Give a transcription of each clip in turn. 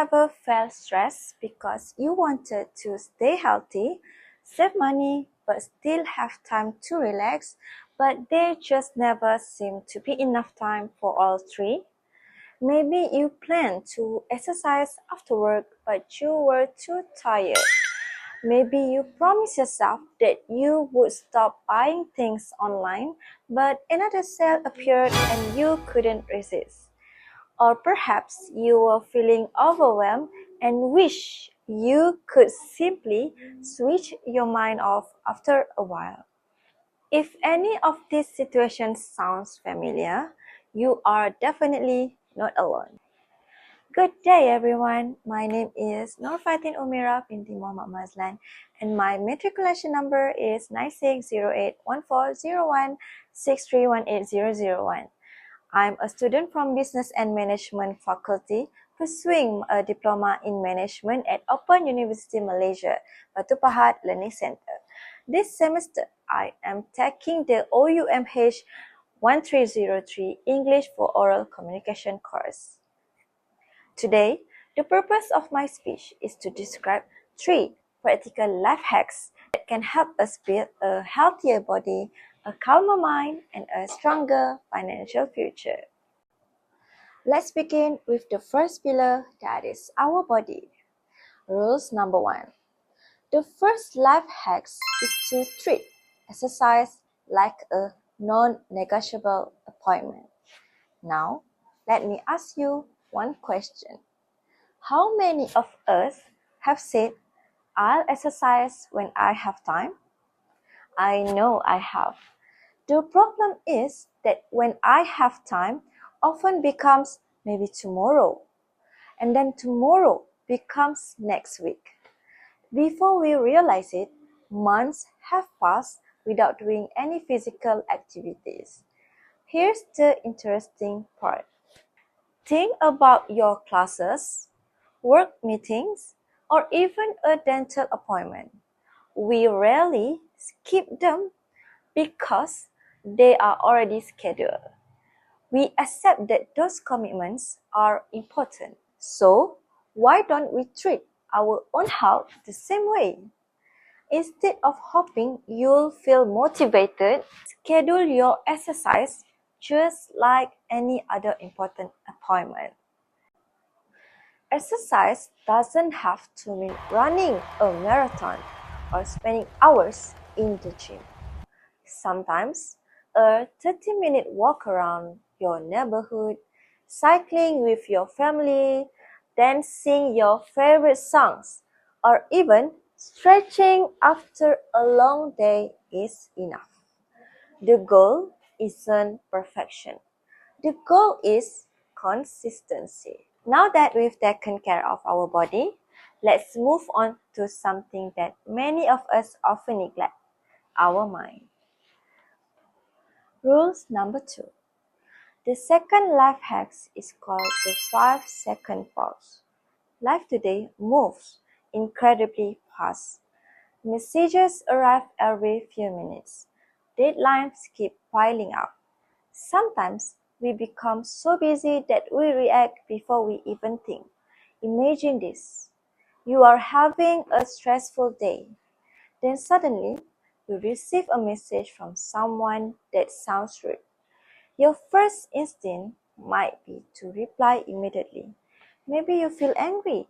ever felt stressed because you wanted to stay healthy, save money, but still have time to relax, but there just never seemed to be enough time for all three? Maybe you planned to exercise after work, but you were too tired. Maybe you promised yourself that you would stop buying things online, but another sale appeared and you couldn't resist. Or perhaps you were feeling overwhelmed and wish you could simply switch your mind off after a while. If any of these situations sounds familiar, you are definitely not alone. Good day everyone, my name is Nur Fatin Umirah Binti Mohd Mazlan and my matriculation number is 9608140163180001. I'm a student from Business and Management Faculty pursuing a diploma in management at Open University Malaysia, Batu Pahat Learning Center. This semester, I am taking the OUMH1303 English for Oral Communication course. Today, the purpose of my speech is to describe 3 practical life hacks that can help us build a healthier body, a calmer mind, and a stronger financial future. Let's begin with the first pillar, that is our body. Rules number 1. The first life hack is to treat exercise like a non-negotiable appointment. Now, let me ask you one question. How many of us have said, I'll exercise when I have time? I know I have. The problem is that when I have time often becomes maybe tomorrow, and then tomorrow becomes next week. Before we realize it, months have passed without doing any physical activities. Here's the interesting part. Think about your classes, work meetings, or even a dental appointment. We rarely skip them because they are already scheduled. We accept that those commitments are important. So, why don't we treat our own health the same way? Instead of hoping you'll feel motivated, schedule your exercise just like any other important appointment. Exercise doesn't have to mean running a marathon or spending hours in the gym. Sometimes, a 30-minute walk around your neighborhood, cycling with your family, dancing your favorite songs, or even stretching after a long day is enough. The goal isn't perfection. The goal is consistency. Now that we've taken care of our body, let's move on to something that many of us often neglect, our mind. Rules number 2. The second life hack is called the 5-second pause. Life today moves incredibly fast. Messages arrive every few minutes. Deadlines keep piling up. Sometimes we become so busy that we react before we even think. Imagine this. You are having a stressful day. Then suddenly, you receive a message from someone that sounds rude. Your first instinct might be to reply immediately. Maybe you feel angry.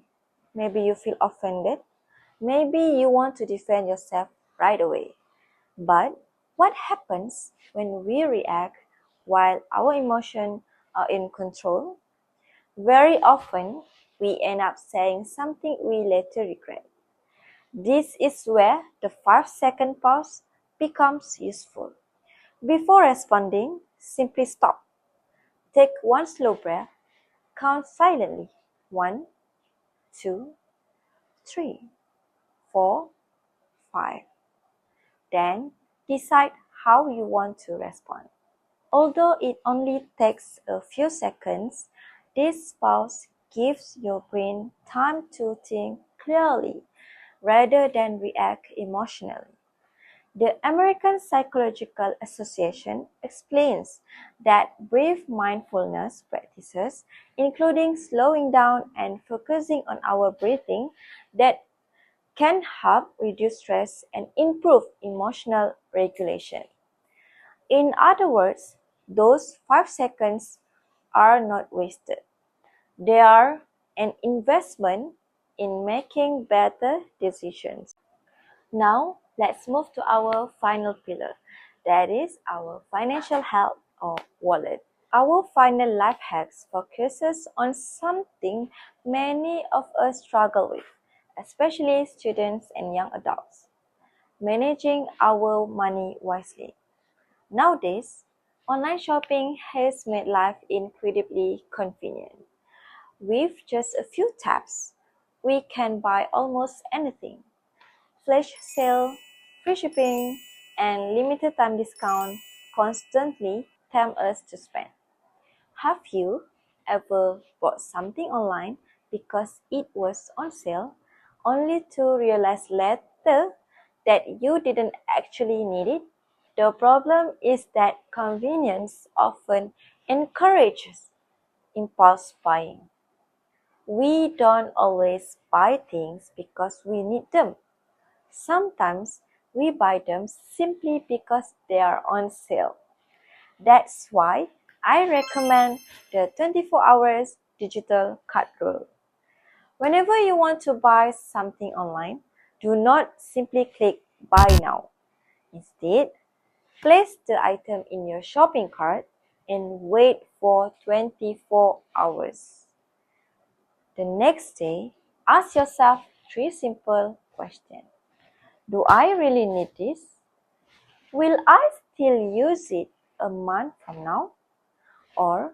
Maybe you feel offended. Maybe you want to defend yourself right away. But what happens when we react while our emotions are in control? Very often, we end up saying something we later regret. This is where the 5-second pause becomes useful. Before responding, simply stop. Take one slow breath. Count silently. 1, 2, 3, 4, 5. Then decide how you want to respond. Although it only takes a few seconds, this pause gives your brain time to think clearly rather than react emotionally. The American Psychological Association explains that brief mindfulness practices, including slowing down and focusing on our breathing, that can help reduce stress and improve emotional regulation. In other words, those 5 seconds are not wasted. They are an investment in making better decisions. Now, let's move to our final pillar, that is our financial health or wallet. Our final life hacks focuses on something many of us struggle with, especially students and young adults: managing our money wisely. Nowadays, online shopping has made life incredibly convenient. With just a few taps, we can buy almost anything. Flash sale, free shipping, and limited time discount constantly tempt us to spend. Have you ever bought something online because it was on sale, only to realize later that you didn't actually need it? The problem is that convenience often encourages impulse buying. We don't always buy things because we need them. Sometimes we buy them simply because they are on sale. That's why I recommend the 24 hours digital cart rule. Whenever you want to buy something online, do not simply click buy now. Instead, place the item in your shopping cart and wait for 24 hours. The next day, ask yourself 3 simple questions. Do I really need this? Will I still use it a month from now? Or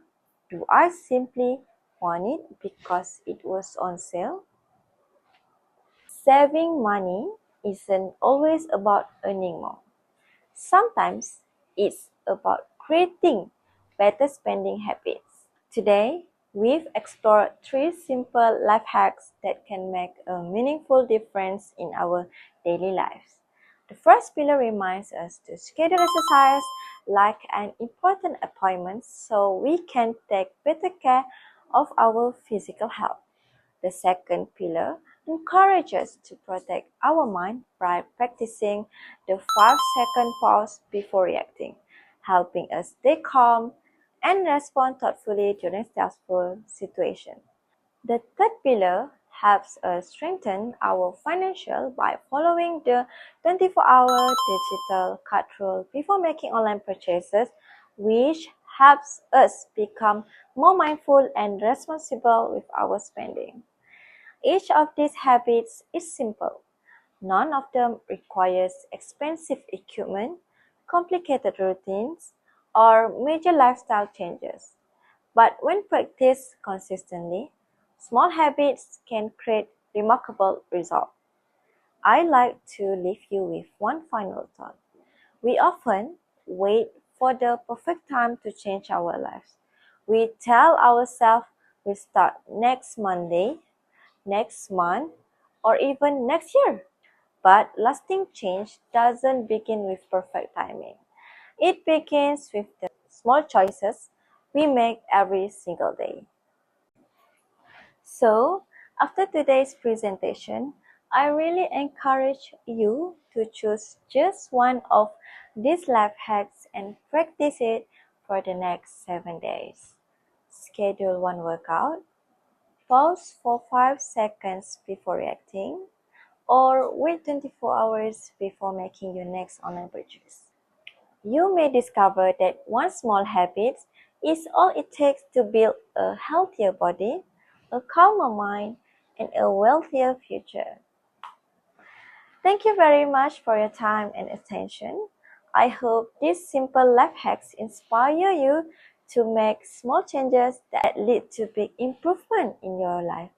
do I simply want it because it was on sale? Saving money isn't always about earning more. Sometimes it's about creating better spending habits. Today, we've explored 3 simple life hacks that can make a meaningful difference in our daily lives. The first pillar reminds us to schedule exercise like an important appointment so we can take better care of our physical health. The second pillar encourages us to protect our mind by practicing the 5-second pause before reacting, helping us stay calm and respond thoughtfully during stressful situations. The third pillar helps us strengthen our financial by following the 24-hour digital cart rule before making online purchases, which helps us become more mindful and responsible with our spending. Each of these habits is simple. None of them requires expensive equipment, complicated routines, or major lifestyle changes. But when practiced consistently, small habits can create remarkable results. I like to leave you with one final thought. We often wait for the perfect time to change our lives. We tell ourselves we start next Monday, next month, or even next year. But lasting change doesn't begin with perfect timing. It begins with the small choices we make every single day. So, after today's presentation, I really encourage you to choose just one of these life hacks and practice it for the next 7 days. Schedule one workout, pause for 5 seconds before reacting, or wait 24 hours before making your next online purchase. You may discover that one small habit is all it takes to build a healthier body, a calmer mind, and a wealthier future. Thank you very much for your time and attention. I hope these simple life hacks inspire you to make small changes that lead to big improvement in your life.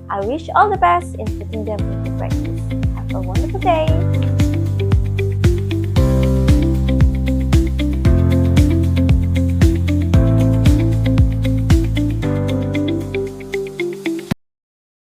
I wish all the best in putting them into practice. Have a wonderful day.